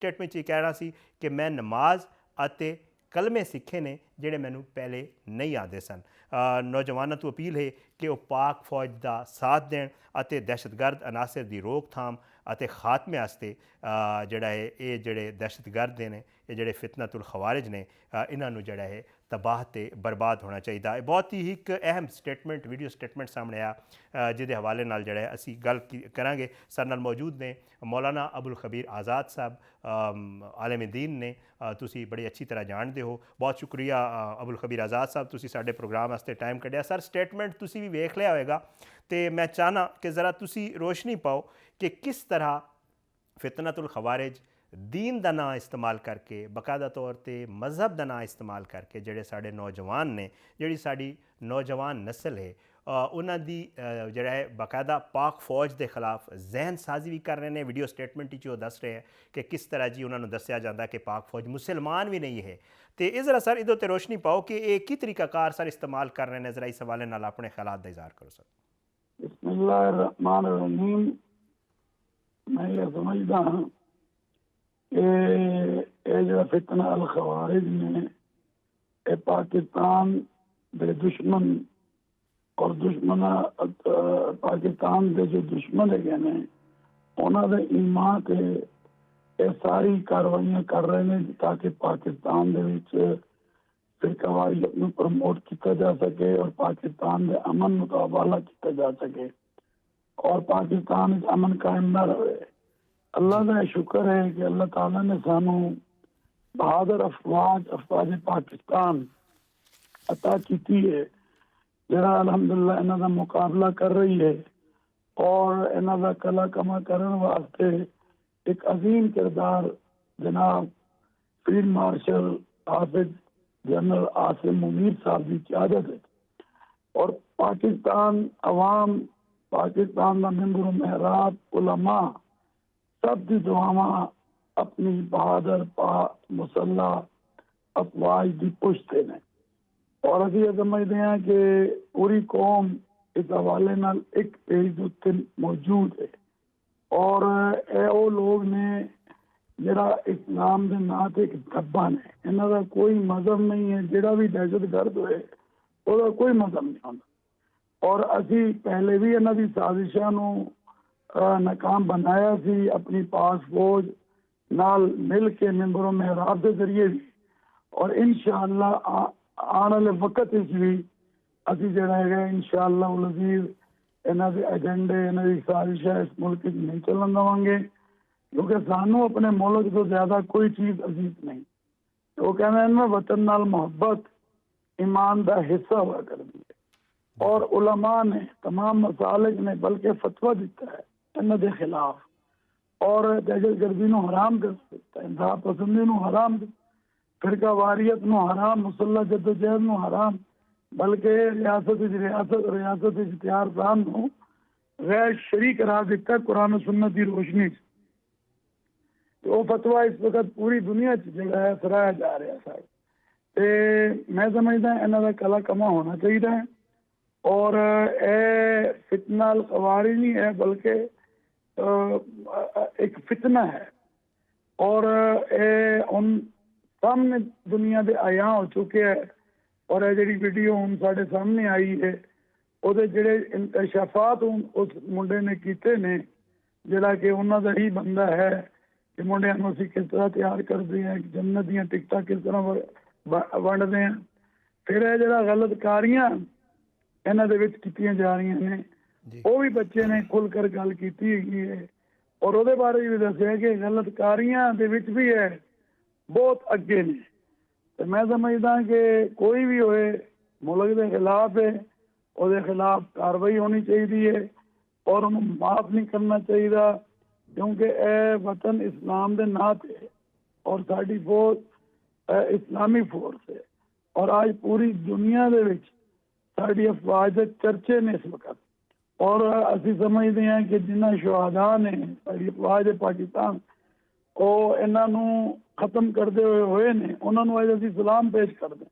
Statement ये कहना सी कि मैं नमाज ਅਤੇ कलमे सीखे ने ਜਿਹੜੇ ਮੈਨੂੰ ਪਹਿਲੇ नहीं आते सन। नौजवानों ਤੋਂ अपील है कि वो पाक फौज का साथ दें ਅਤੇ दहशतगर्द अनासर की रोकथाम ਅਤੇ खात्मे वास्ते ਜਿਹੜਾ है ये ਜਿਹੜੇ दहशतगर्द ने ये ਜਿਹੜੇ फितनतुल खवारिज ने इन्हों ਜਿਹੜਾ है तबाह ते बर्बाद होना चाहिए। बहुत ही एक अहम स्टेटमेंट वीडियो स्टेटमेंट सामने आया जिहदे हवाले नाल ਜਿਹੜਾ है असी गल करांगे। साडे नाल मौजूद ने मौलाना अबुल खबीर आज़ाद साहब आलिम दीन ने, तुसी बड़ी अच्छी तरह जानते हो। बहुत शुक्रिया अबुल खबीर आज़ाद साहब, तुसी साडे प्रोग्राम वास्ते टाइम कढ़िया। सर स्टेटमेंट तुसी भी वेख लिया होएगा तो मैं चाहना कि ज़रा तुसी रोशनी पाओ कि किस तरह फितनतुल खवारिज दीन का नाम इस्तेमाल करके बाकायदा तौर पर मजहब का नाम इस्तेमाल करके जोड़े साढ़े नौजवान ने, जी साड़ी नौजवान नस्ल है उन्होंने जोड़ा है बाकायदा पाक फौज के खिलाफ जहन साजी भी कर रहे हैं। वीडियो स्टेटमेंट वो दस रहे हैं कि किस तरह जी उन्होंने दसिया जाता कि पाक फौज मुसलमान भी नहीं है। तो ये ज़रा सर इधर रोशनी पाओ कि ये की तरीकाकार सर इस्तेमाल कर रहे हैं, ज़रा इस हवाले नाल अपने ख्यालात का इज़हार करो सर। बिस्मिल्लाहिर्रहमानिर्रहीम। मैं ये समझदा हाँ कि जो फितना अल खवारिज ने पाकिस्तान के दुश्मन और दुश्मन पाकिस्तान के जो दुश्मन है ने उन्होंने ईमान के ये सारी कार्रवाइयां कर रहे हैं ताकि पाकिस्तान के फिरकावारियत में प्रमोट किया जा सके और पाकिस्तान के अमन मुताबाला किया जा सके और पाकिस्तान अमन कायम न रहे। अल्लाह का शुक्र है कि अल्लाह ताला ने सानू बहादुर अफवाज पाकिस्तान अता की है जरा अल्हम्दुलिल्लाह इन्हां दा मुकाबला कर रही है और इन्हां दा कला कमा करने वास्ते एक अजीम किरदार जनाब फील्ड मार्शल हाफिज जनरल आसिम मुनीर साहब की क़यादत है और पाकिस्तान अवाम, पाकिस्तान का मेंबर महराब, उलमा सब की दुआवां अपनी बहादुर मुसल्ला अफवाज की पुश्ते ने और अभी ये समझते हैं कि पूरी कौम इस हवाले नाल एक पेज उत्ते मौजूद है और वो लोग ने जरा इस्लाम के नाम से एक धब्बा ने, इन्हों का कोई मजहब नहीं है। जोड़ा भी दहशतगर्द होए उसका कोई मजहब नहीं होता और असी पहले भी इन्हों की साजिशों नाकाम बनाया सी अपनी पास फौज नाल मिल के मेंबरों महराब के जरिए भी और इंशाअल्लाह आने वाले वक्त भी असी जोड़ा है इंशाअल्लाह उल अजीज इन्हों के एजेंडे इन्हों की साजिशा इस मुल्क नहीं चलन देवांगे क्योंकि सानू अपने मुल्क तो ज्यादा कोई चीज़ अजीज नहीं। तो कहते हैं वतन नाल मोहब्बत ईमान का हिस्सा हुआ करती है और उलमा ने तमाम मसालिक ने बल्कि फतवा दिता है इन्हों के खिलाफ और दहशतगर्दी को हराम कर दिता, इंसाफ पसंदी को हराम, फिरका वारियत को हराम, मुसल्ला जदोजहद को हराम, बल्कि रियासत इख्तियार साहब को गैर शरी करार दिता कुरान सुन्नत की रोशनी। तो फतवा इस वक्त पूरी दुनिया जो है सराया जा रहा है। तो मैं समझदा इन्हों का कला कमा होना चाहिए है और ए फितना अल खवारिज नहीं है बल्कि एक फितना है और उन सामने दुनिया के आया हो चुके हैं और ये जी वीडियो हम साढ़े सामने आई है वो जोड़े इंकशाफात उस मुंडे ने किए ने जोड़ा कि उन्होंने ही बंदा है कि मुंडिया असी किस तरह तैयार करते हैं, जन्नत दी टिकटा किस तरह वंडते हैं। फिर यह जो गलतकारियां इन्हों की जा रही ने वो भी बच्चे ने खुलकर गल की है और वो बारे भी दसिया कि गलतकारियां भी है बहुत अगे ने। तो मैं समझदा कि कोई भी होए मुल्क के खिलाफ है वो खिलाफ कार्रवाई होनी चाहिए है और उन्हें माफ़ नहीं करना चाहिए क्योंकि ए वतन इस्लाम के नाम से और साड़ी फौज इस्लामी फोर्स है और आज पूरी दुनिया के साड़ी अफवाज चर्चे ने इस वक्त और असी समझते हैं कि जिन्हें शहादा ने साड़ी अफवाज पाकिस्तान वो इन्हों खत्म करते हुए ने उन्होंने अज असी सलाम पेश करते